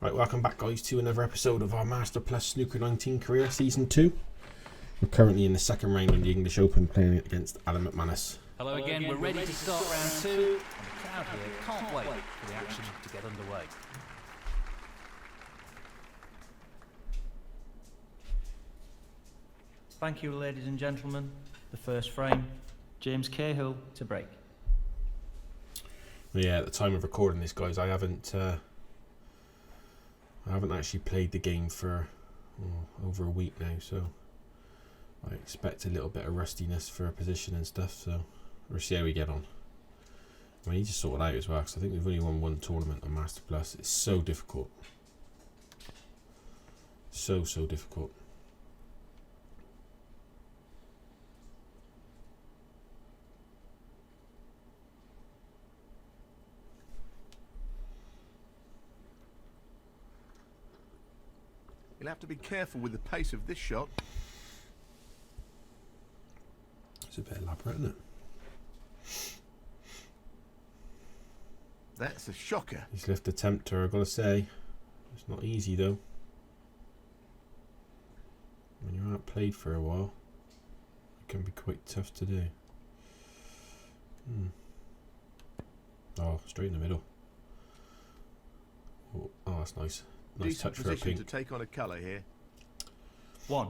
Right, welcome back guys to another episode of our Master Plus Snooker 19 career Season 2. We're currently in the second round of the English Open playing against Adam McManus. Hello again, we're ready to start round 2 and the crowd here can't wait for the action to get underway. Thank you, ladies and gentlemen. The first frame, James Cahill to break. Yeah, at the time of recording this guys, I haven't actually played the game for over a week now, so I expect a little bit of rustiness for a position and stuff, so we'll see how we get on. I need to sort it out as well, because I think we've only won one tournament on Master Plus. It's so difficult. So difficult. You'll have to be careful with the pace of this shot. It's a bit elaborate, isn't it? That's a shocker. He's left the tempter, I've got to say. It's not easy though. When you're outplayed for a while, it can be quite tough to do. Oh, straight in the middle. Oh, that's nice. Nice Decent touch for a position pink. to take on a colour here. 1.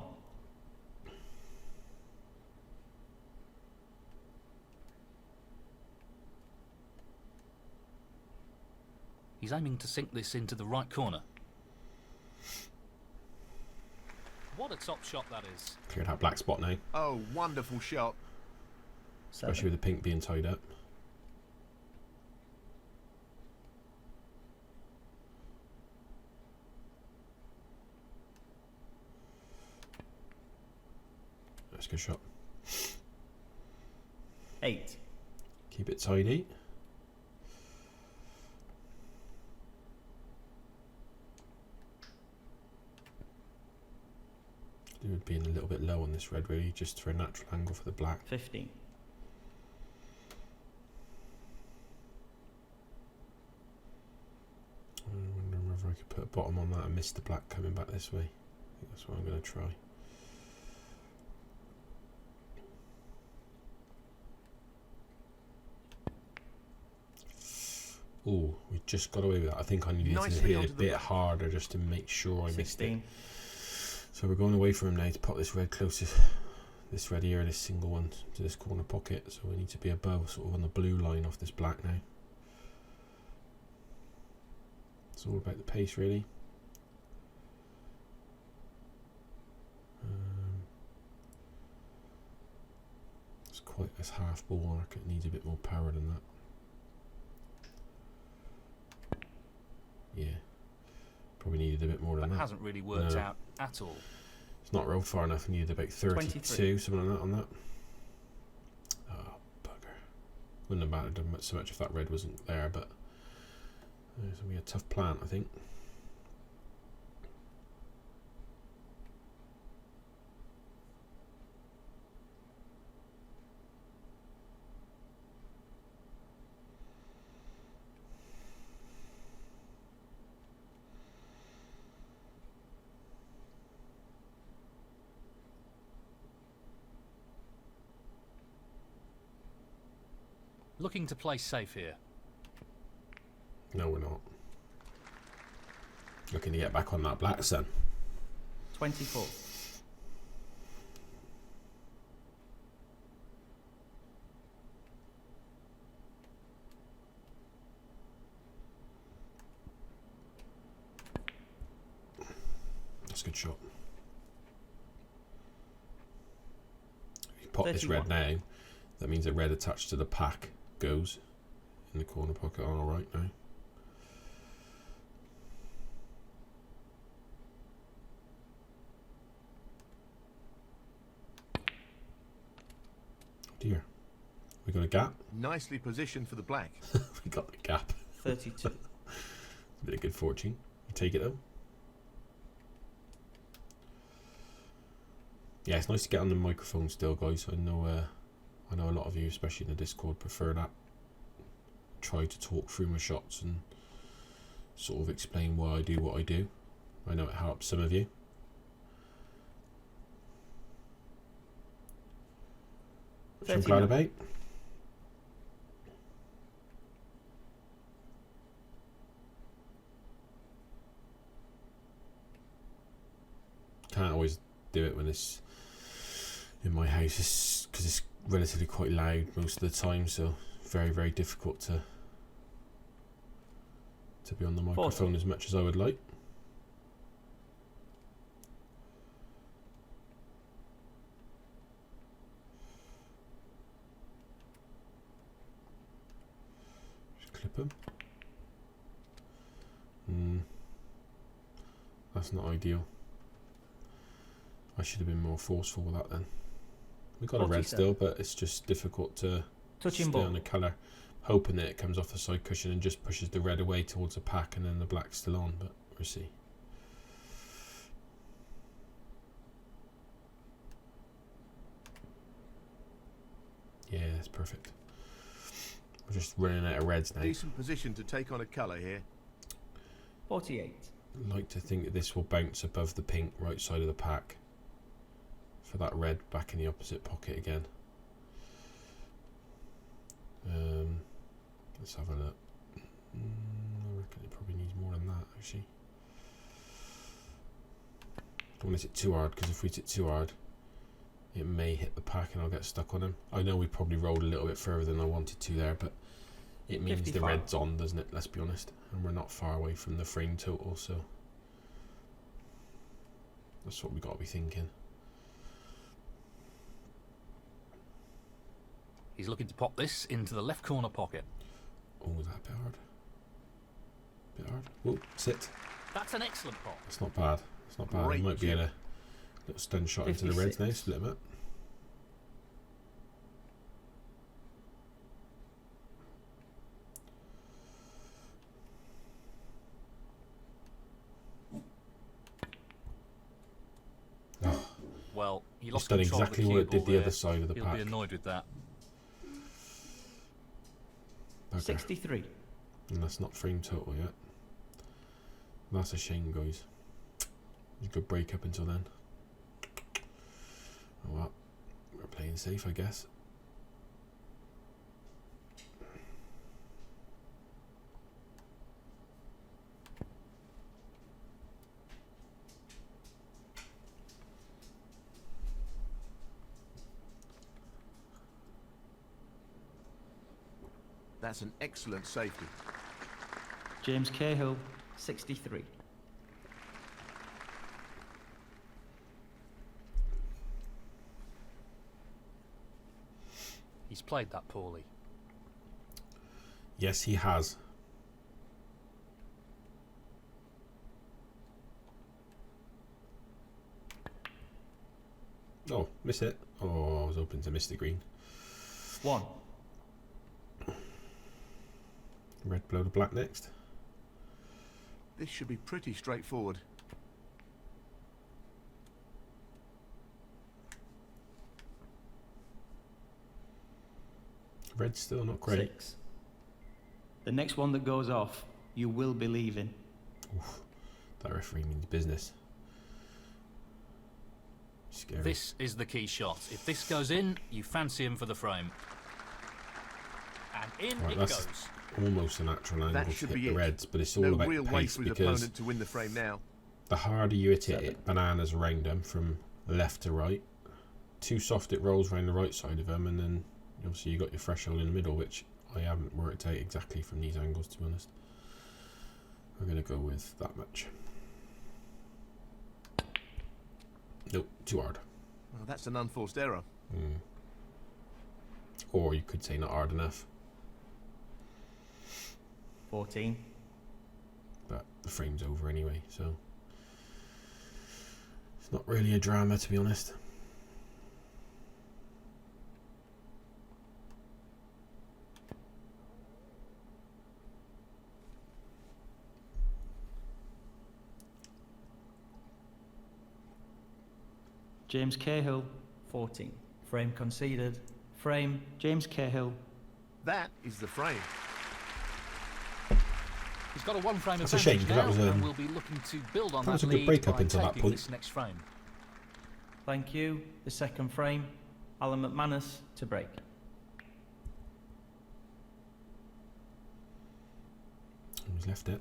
He's aiming to sink this into the right corner. What a top shot that is. Cleared that black spot now, Oh, wonderful shot. 7. especially with the pink being tied up. That's a good shot. 8. Keep it tidy. It would be a little bit low on this red really, just for a natural angle for the black. 15. I wonder whether I could put a bottom on that and miss the black coming back this way. I think that's what I'm going to try. Oh, we just got away with that. I think I needed to Nicely hit it onto a the bit black. harder just to make sure I missed it. 16. So we're going away from him now to pop this red closest, this red here, this single one to this corner pocket. So we need to be above, sort of on the blue line off this black now. It's all about the pace really. It's quite as half ball mark. It needs a bit more power than that. Yeah, probably needed a bit more than That that. hasn't really worked No. out at all. It's not rolled far enough. Needed about 32, 23. something like that on that. Oh, bugger. Wouldn't have mattered so much if that red wasn't there, but it's going to be a tough plant, I think. Looking to play safe here. No, we're not. Looking to get back on that black sun. 24. That's a good shot. If you pop this 31. red now, that means the red attached to the pack goes in the corner pocket on all right now. Dear, we got a gap. Nicely positioned for the black. We got the gap. 32. A bit of good fortune. You take it though. Yeah, it's nice to get on the microphone still, guys. I know a lot of you, especially in the Discord, prefer that. Try to talk through my shots and sort of explain why I do what I do. I know it helps some of you. Which I'm glad about. Can't always do it when it's in my house because it's relatively quite loud most of the time, so very, very difficult to be on the microphone as much as I would like. Just clip them. That's not ideal. I should have been more forceful with that then. We got a red still, but it's just difficult to stay on the colour. Hoping that it comes off the side cushion and just pushes the red away towards the pack, and then the black's still on, but we'll see. Yeah, that's perfect. We're just running out of reds now. Decent position to take on a colour here. 48. I'd like to think that this will bounce above the pink right side of the pack for that red back in the opposite pocket again. Let's have a look. I reckon it probably needs more than that actually. Don't want to hit it too hard, because if we hit it too hard it may hit the pack and I'll get stuck on him. I know we probably rolled a little bit further than I wanted to there, but it means 55. The red's on, doesn't it? Let's be honest. And we're not far away from the frame total, so that's what we got to be thinking. He's looking to pop this into the left corner pocket. Oh, is that a bit hard? Bit hard. Oh, sit. That's an excellent pop. It's not bad. It's not bad. We might be able to little stun shot 56. Into the reds now, split them up. Well, he lost done exactly what it did the other side of the pack. He'll be annoyed with that. Okay. 63. And that's not frame total yet. That's a shame, guys. You could break up until then. Oh well, we're playing safe, I guess. That's an excellent safety. James Cahill, 63. He's played that poorly. Yes, he has. Oh, miss it. Oh, I was hoping to miss the green. 1. Red blow to black next. This should be pretty straightforward. Red's still not great. 6. The next one that goes off, you will be leaving. Oof, that referee means business. Scary. This is the key shot. If this goes in, you fancy him for the frame. And in it goes. Almost a natural angle to hit the reds, but it's all no about real pace, way for his because opponent to win the frame now. The harder you hit it, it bananas around them from left to right. Too soft, it rolls around the right side of them, and then obviously you got your threshold in the middle, which I haven't worked out exactly from these angles, to be honest. We're going to go with that much. Nope, too hard. Well, that's an unforced error. Or you could say not hard enough. 14. But the frame's over anyway, so it's not really a drama, to be honest. James Cahill, 14. Frame conceded. Frame, James Cahill. That is the frame. He's got a one-frame That's a shame, advantage 'cause that now, was, and we'll be looking to build on that was that a good lead break up by until that taking point. this next frame. Thank you. The second frame, Alan McManus to break. He's left it.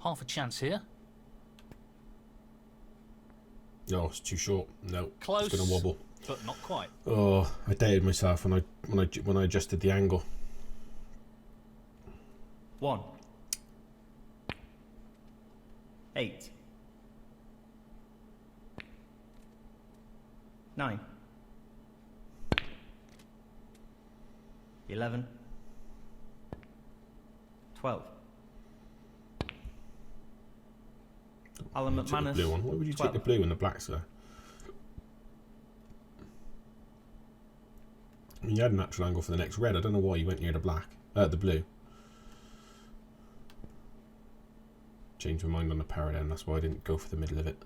Half a chance here. No, it's too short. No, Close, it's going to wobble. but not quite. Oh, I dated myself when I adjusted the angle. 1. 8. 9. 11. 12. Alan You took the McManus. blue one. Why would you 12. take the blue and the black, sir? I mean, you had a natural angle for the next red. I don't know why you went near the black, the blue. Changed my mind on the paradigm. That's why I didn't go for the middle of it.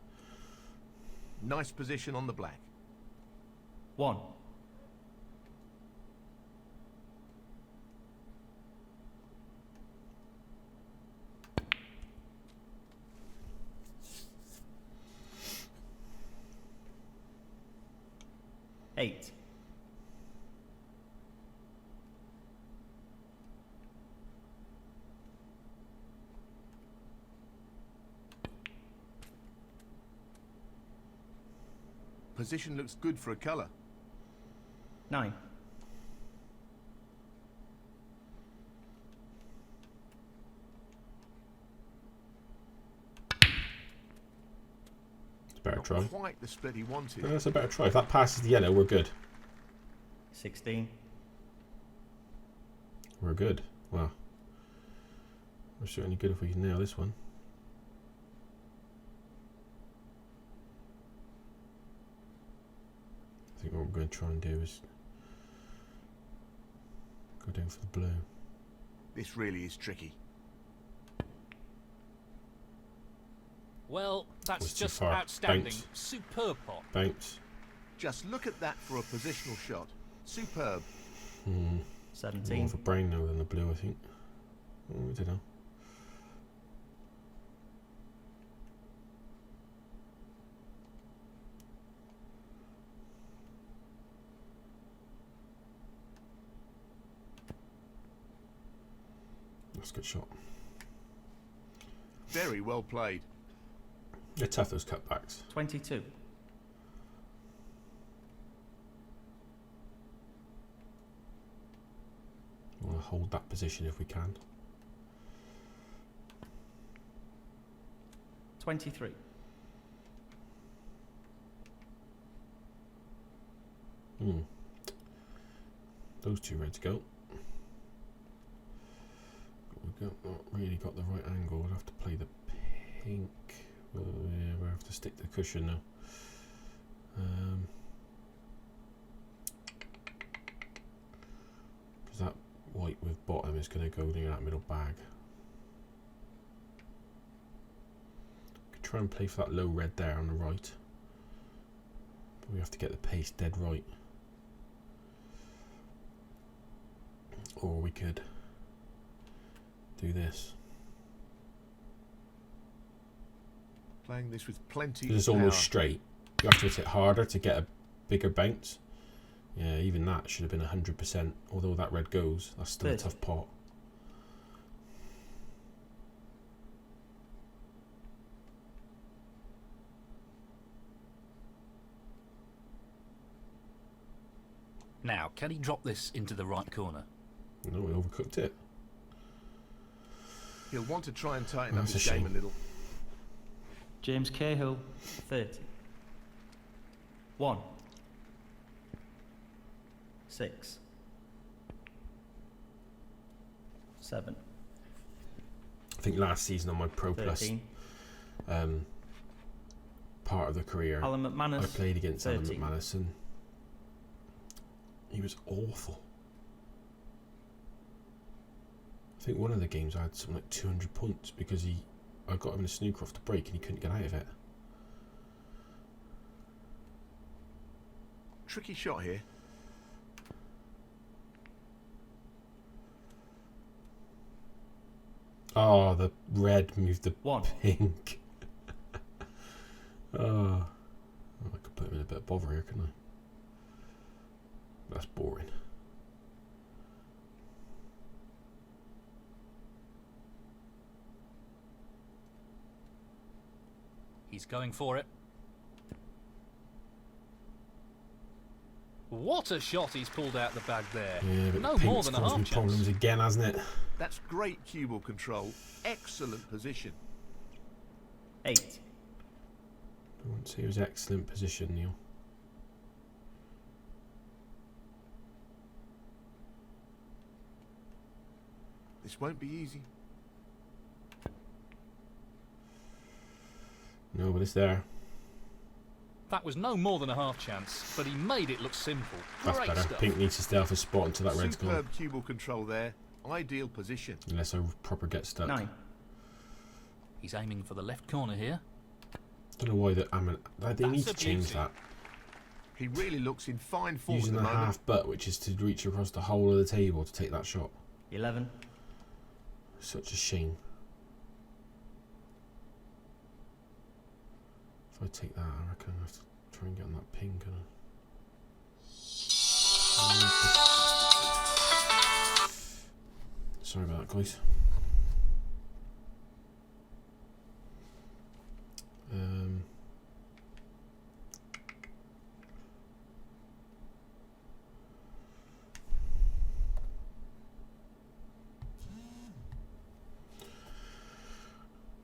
Nice position on the black. 1. 8. 'Position looks good for a colour. 9. 'It's a better Not try. quite the split he wanted. That's a better try. If that passes the yellow, we're good. 16. We're good. Wow. We're certainly good if we can nail this one. I think what we're going to try and do is go down for the blue. This really is tricky. Well, Was that's too just far. outstanding. Bounce. Superb pot. Bounce. Just look at that for a positional shot. Superb. More 17. of a brown now than the blue, I think. Oh, I don't know. That's a good shot. Very well played. They're tough, those cutbacks. 22. We want to hold that position if we can. 23. Those two reds go. We've not really got the right angle. We'll have to play the pink. Well, yeah, we'll have to stick to the cushion now. Because that white with bottom is going to go near that middle bag. Could try and play for that low red there on the right. But we have to get the pace dead right. Or we could do this. Playing this with plenty This is of almost power. straight. You have to hit it harder to get a bigger bounce. Yeah, even that should have been 100%. Although that red goes, that's still a 30. tough pot. Now, can he drop this into the right corner? No, we overcooked it. He'll want to try and tighten up That's his a game a shame. little. James Cahill. 30. 1. 6. 7. I think last season on my Pro Plus 13. part of the career, Alan McManus. I played against Alan 13. McManus and he was awful. I think one of the games I had something like 200 points because I got him in a snooker off the break and he couldn't get out of it. Tricky shot here. Oh, the red moved the One. pink. Oh, I could put him in a bit of bother here, couldn't I? That's boring. He's going for it. What a shot he's pulled out the bag there. Yeah, but No the more pink's than a caused me half problems chance. again, hasn't it? That's great cue ball control. Excellent position. 8. I wouldn't say it was excellent position, Neil. This won't be easy. No, but it's there. That was no more than a half chance, but he made it look simple. That's Great better. stuff. Pink needs to stay off his spot until that red's gone. Superb cue ball control there. Ideal position. Unless I proper get stuck. 9. He's aiming for the left corner here. Don't know why they need to That's a change beauty. that. He really looks in fine form Using at the the moment. half butt, which is to reach across the whole of the table to take that shot. 11. Such a shame. If I take that, I reckon I have to try and get on that pink. Sorry about that, guys.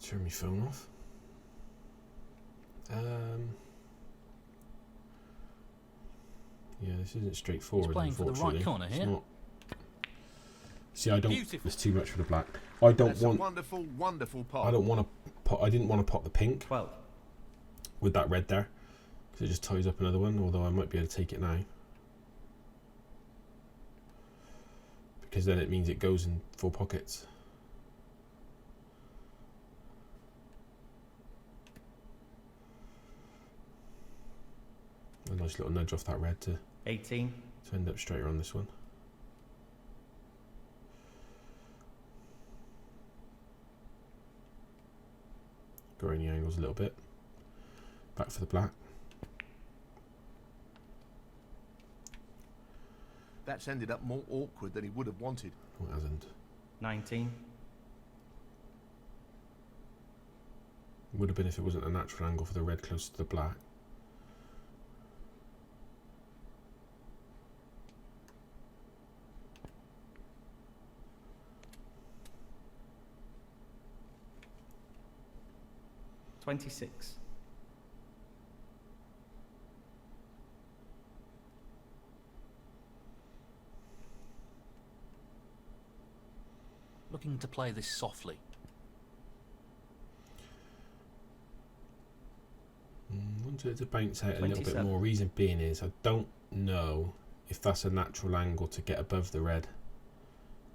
Turn my phone off. Yeah, this isn't straightforward. He's playing for the right unfortunately. corner It's here. not. See, I don't. Beautiful. There's too much for the black. I don't That's want. a wonderful, wonderful pot. I don't want to pop. I didn't want to pop the pink 12. with that red there, because it just ties up another one. Although I might be able to take it now, because then it means it goes in 4 pockets. A nice little nudge off that red to 18. end up straighter on this one. Growing the angles a little bit. Back for the black. That's ended up more awkward than he would have wanted. Oh, it hasn't. 19. Would have been if it wasn't a natural angle for the red close to the black. $26. Looking to play this softly. Wanted it to bounce out a little bit 27. more. Reason being is I don't know if that's a natural angle to get above the red.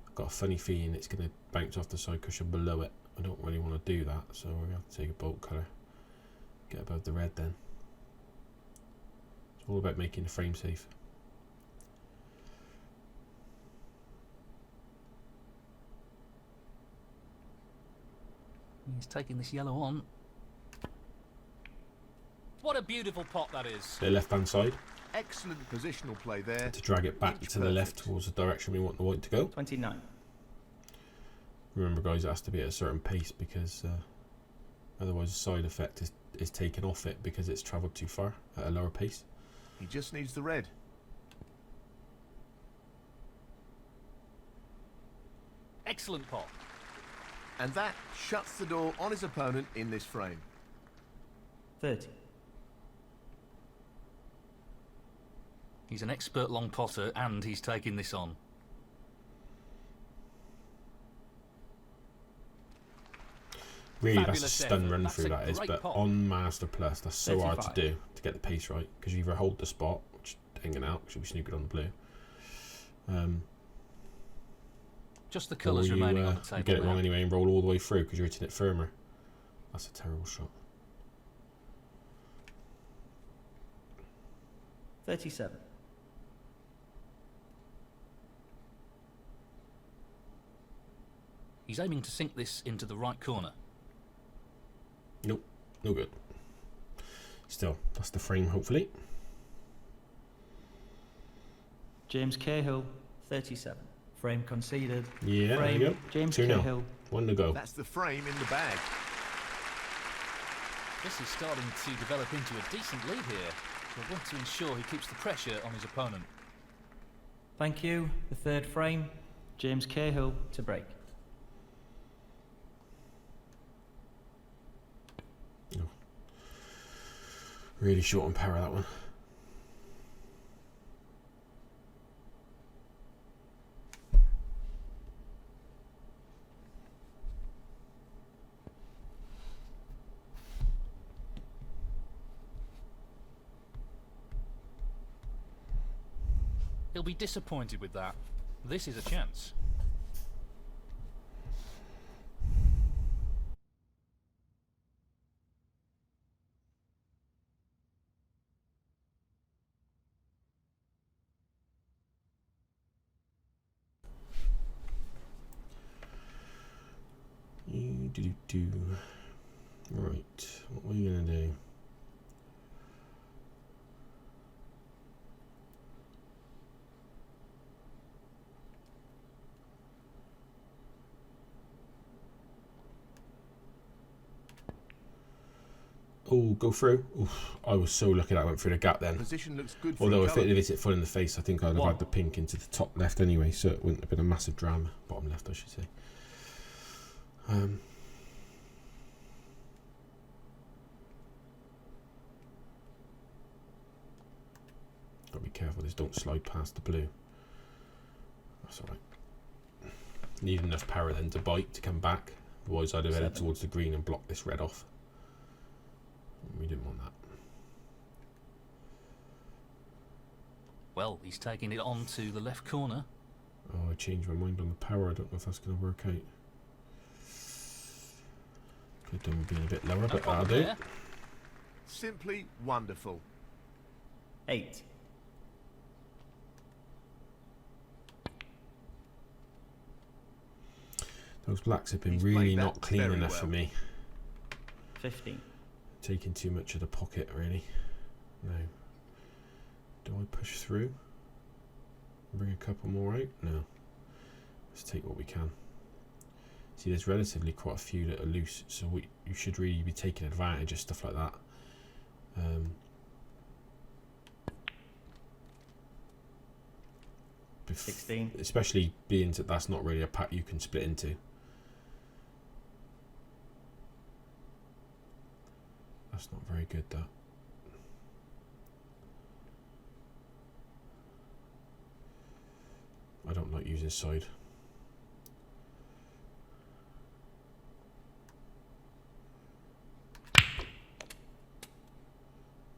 I've got a funny feeling it's going to bounce off the side cushion below it. I don't really want to do that, so we're going to have to take a bolt colour. Get above the red then. It's all about making the frame safe. He's taking this yellow on. What a beautiful pot that is. The left hand side Excellent positional play there. to drag it back Inch to the left perfect. towards the direction we want the white to go. 29. Remember guys, it has to be at a certain pace because otherwise the side effect is taken off it because it's travelled too far at a lower pace. He just needs the red. Excellent pot. And that shuts the door on his opponent in this frame. 30. He's an expert long potter and he's taking this on. Really, Fabulous that's a stun effort. run That's through a that is, great but pot. on Master Plus, that's so hard to 35. do to get the pace right because you either hold the spot, which ain't gonna help, should be snookered on the blue, Just the Or colours you, remaining on the you table get it now. wrong anyway and roll all the way through because you're hitting it firmer. That's a terrible shot. 37. He's aiming to sink this into the right corner. Nope, no good. Still, that's the frame, hopefully. James Cahill, 37. Frame conceded. Yeah, Frame, there you go. James 2-0. Cahill. 1 to go. That's the frame in the bag. This is starting to develop into a decent lead here. He'll want to ensure he keeps the pressure on his opponent. Thank you. The third frame, James Cahill to break. Oh. Really short on power, that one. He'll be disappointed with that. This is a chance. Right, what are we going to do? Oh, go through. Oof, I was so lucky that I went through the gap then. Position looks good for Although a if colour. it hit it full in the face, I think I'd have had the pink into the top left anyway, so it wouldn't have been a massive drama. Bottom left, I should say. Gotta be careful, this don't slide past the blue. That's alright. Need enough power then to bite to come back. Otherwise I'd have headed towards the green and blocked this red off. We didn't want that. Well, he's taking it on to the left corner. Oh, I changed my mind on the power. I don't know if that's going to work out. Could have done with being a bit lower, No but that'll problem do. there. Simply wonderful. 8. Those blacks have been He's really played that not clean very enough well. for me. 15. Taking too much of the pocket, really. No. Do I push through? Bring a couple more out? No. Let's take what we can. See, there's relatively quite a few that are loose, so you should really be taking advantage of stuff like that. 16. Especially being that that's not really a pack you can split into. That's not very good, that. I don't like using side.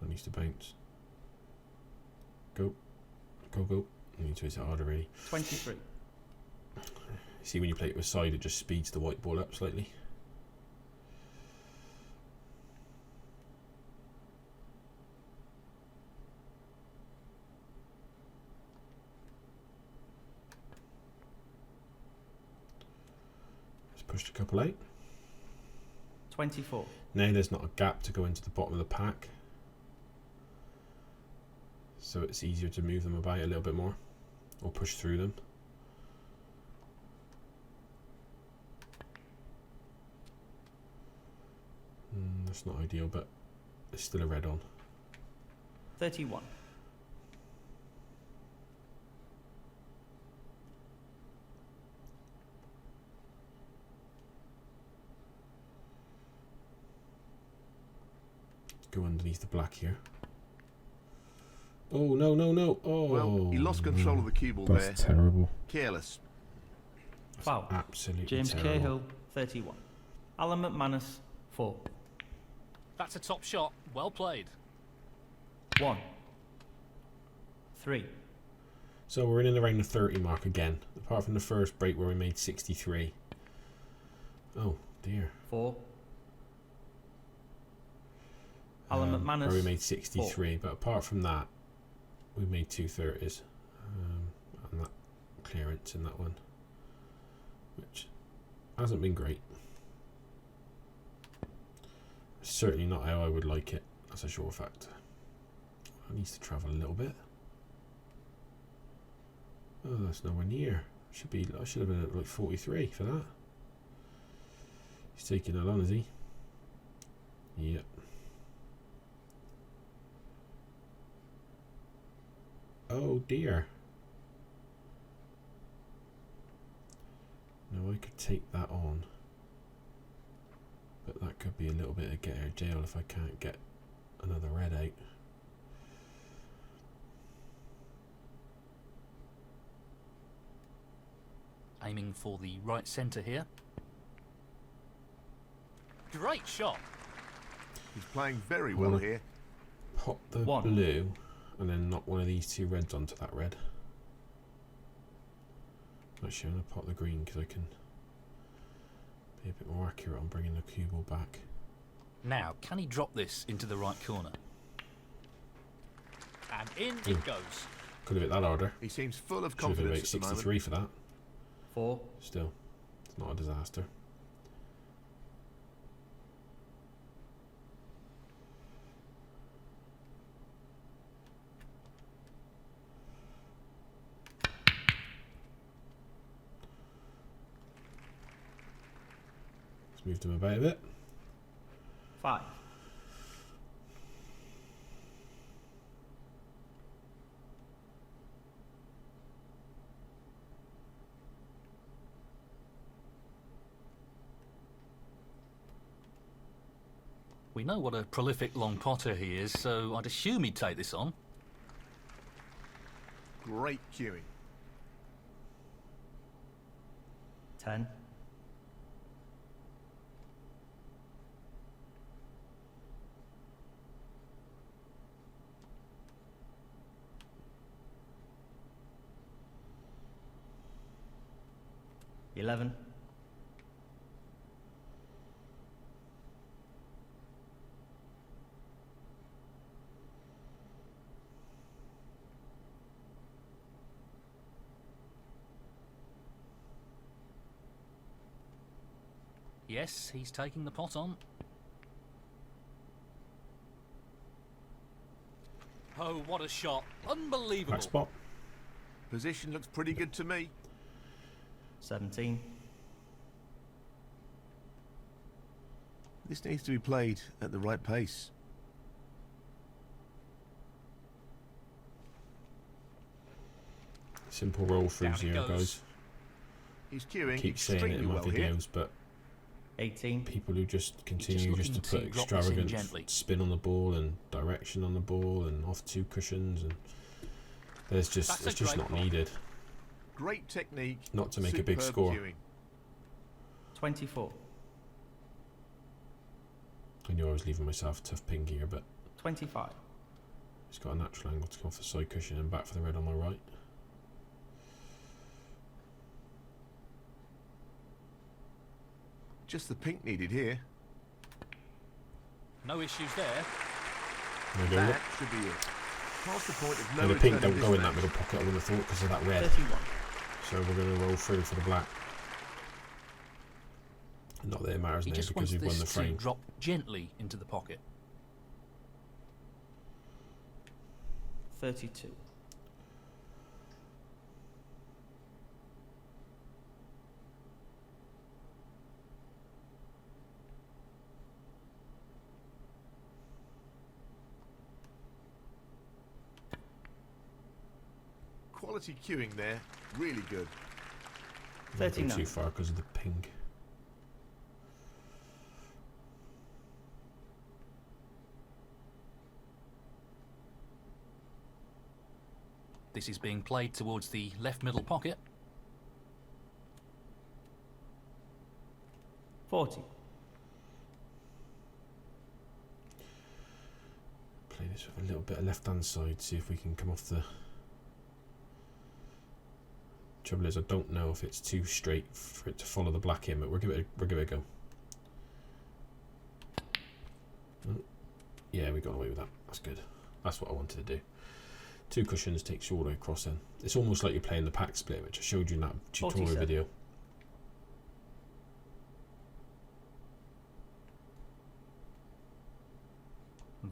That needs to bounce. Go. Go, go. I need to hit it harder, really. 23. See, when you play it with side, it just speeds the white ball up slightly. Just pushed a couple out. 24. Now there's not a gap to go into the bottom of the pack, so it's easier to move them about a little bit more or push through them. That's not ideal, but there's still a red on. 31. Go underneath the black here. Oh, no, no, no. Oh, Well, he lost control of the cue ball that's there. terrible. Careless. Foul. Absolutely James terrible. Cahill, 31. Alan McManus, 4. That's a top shot. Well played. 1. 3. So we're in and around the 30 mark again, apart from the first break where we made 63. Oh dear. 4. Alan McManus. Where we made 63, but apart from that, we made 230s. And that clearance in that one, which hasn't been great. Certainly not how I would like it, that's a sure fact. I need to travel a little bit. Oh, that's nowhere near. I should have been at like 43 for that. He's taking that on, is he? Yep. Oh dear. Now I could take that on, but that could be a little bit of get out of jail if I can't get another red out. Aiming for the right centre here. Great shot. He's playing very well here. Pop the 1. blue and then knock one of these 2 reds onto that red. Actually, I'm going to pop the green because I can be a bit more accurate on bringing the cue ball back. Now, can he drop this into the right corner? And in it goes. Could have hit that harder. He seems full of Should have hit about confidence at the 63 moment. for that. 4. Still, it's not a disaster. Let's move them about a bit. 5. We know what a prolific long potter he is, so I'd assume he'd take this on. Great cueing. 10. $11. Yes, he's taking the pot on. Oh, what a shot. Unbelievable. Back spot. Position looks pretty good to me. 17. This needs to be played at the right pace. Simple roll throughs Down it here, goes. guys. He's cueing I keep saying it extremely in my well here. videos, but 18. people who just continue just looking to put to drop this in extravagant gently. spin on the ball and direction on the ball and off 2 cushions, and it's That's a just great not pot. needed. Great technique. Not to make a big superb score. cueing. 24. I knew I was leaving myself a tough ping here, but 25. he's got a natural angle to come off the side cushion and back for the red on my right. Just the pink needed here. No issues there. There we go, look. That should be it. Past the point of no And the pink return don't this go in that match. middle pocket, I would have thought, because of that red. 31. So we're going to roll through for the black. Not that it matters He now just because wants we've won the this to frame. drop gently into the pocket. 32. Quality cueing there. Really good. Don't go 39. too far because of the pink. This is being played towards the left middle pocket. 40. Play this with a little bit of left hand side, see if we can come off the Trouble is, I don't know if it's too straight for it to follow the black in, but we'll give it a go. Oh, yeah, we got away with that. That's good. That's what I wanted to do. 2 cushions takes you all the way across then. It's almost like you're playing the pack split, which I showed you in that tutorial 47. video.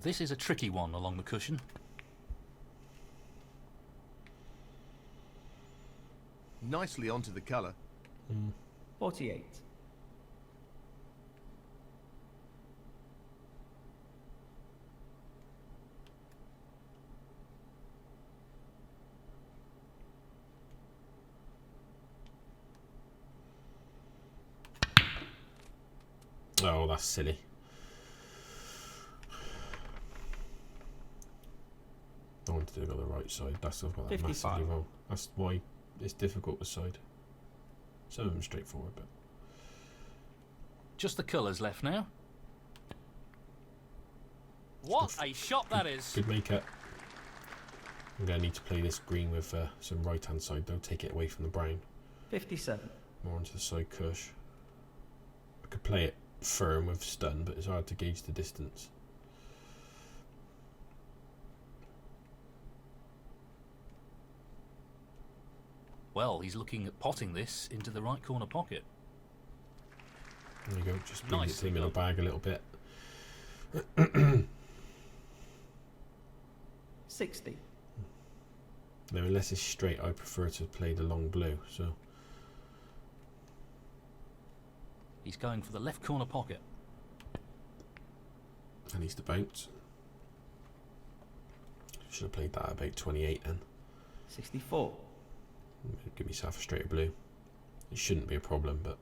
This is a tricky one along the cushion. Nicely onto the colour. 48. Oh, that's silly. I wanted to go the right side. That's I've got that 55. massively wrong. That's why it's difficult with side. Some of them straightforward, but Just the colours left now. What a shot that is! good makeup. I'm going to need to play this green with some right hand side though. Take it away from the brown. 57. More onto the side cush. I could play it firm with stun, but it's hard to gauge the distance. Well, he's looking at potting this into the right corner pocket. There you go, just bring it to Nicely the middle done. bag a little bit. 60. No, unless it's straight, I prefer to play the long blue. So He's going for the left corner pocket. that needs to bounce. Should have played that at about 28 then. 64. Give myself a straight blue. It shouldn't be a problem, but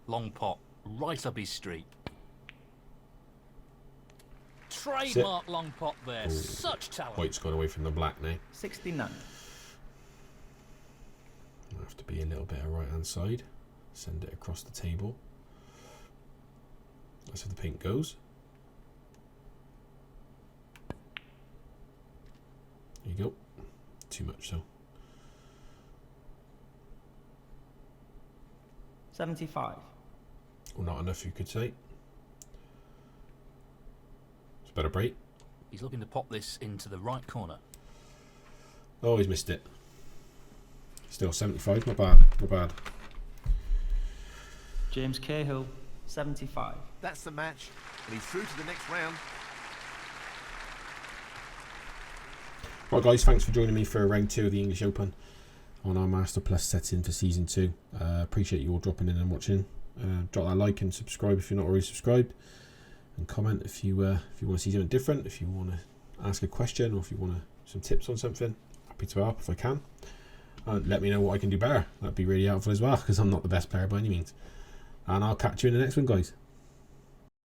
Long pot, right up his street. Trademark long pot there. Ooh. Such talent. white's gone away from the black now. 69. I'll have to be a little bit of right hand side. Send it across the table. That's how the pink goes. There you go. Too much though. 75. Or not enough, you could say. It's a better break. He's looking to pop this into the right corner. Oh, he's missed it. Still 75, not bad, not bad. James Cahill. 75. That's the match, and he's through to the next round. Right guys, thanks for joining me for round 2 of the English Open on our Master Plus setting for season 2. Appreciate you all dropping in and watching. Drop that like and subscribe if you're not already subscribed, and comment if you want to see something different, if you want to ask a question, or if you want some tips on something. Happy to help if I can. Let me know what I can do better. That'd be really helpful as well, because I'm not the best player by any means. And I'll catch you in the next one, guys.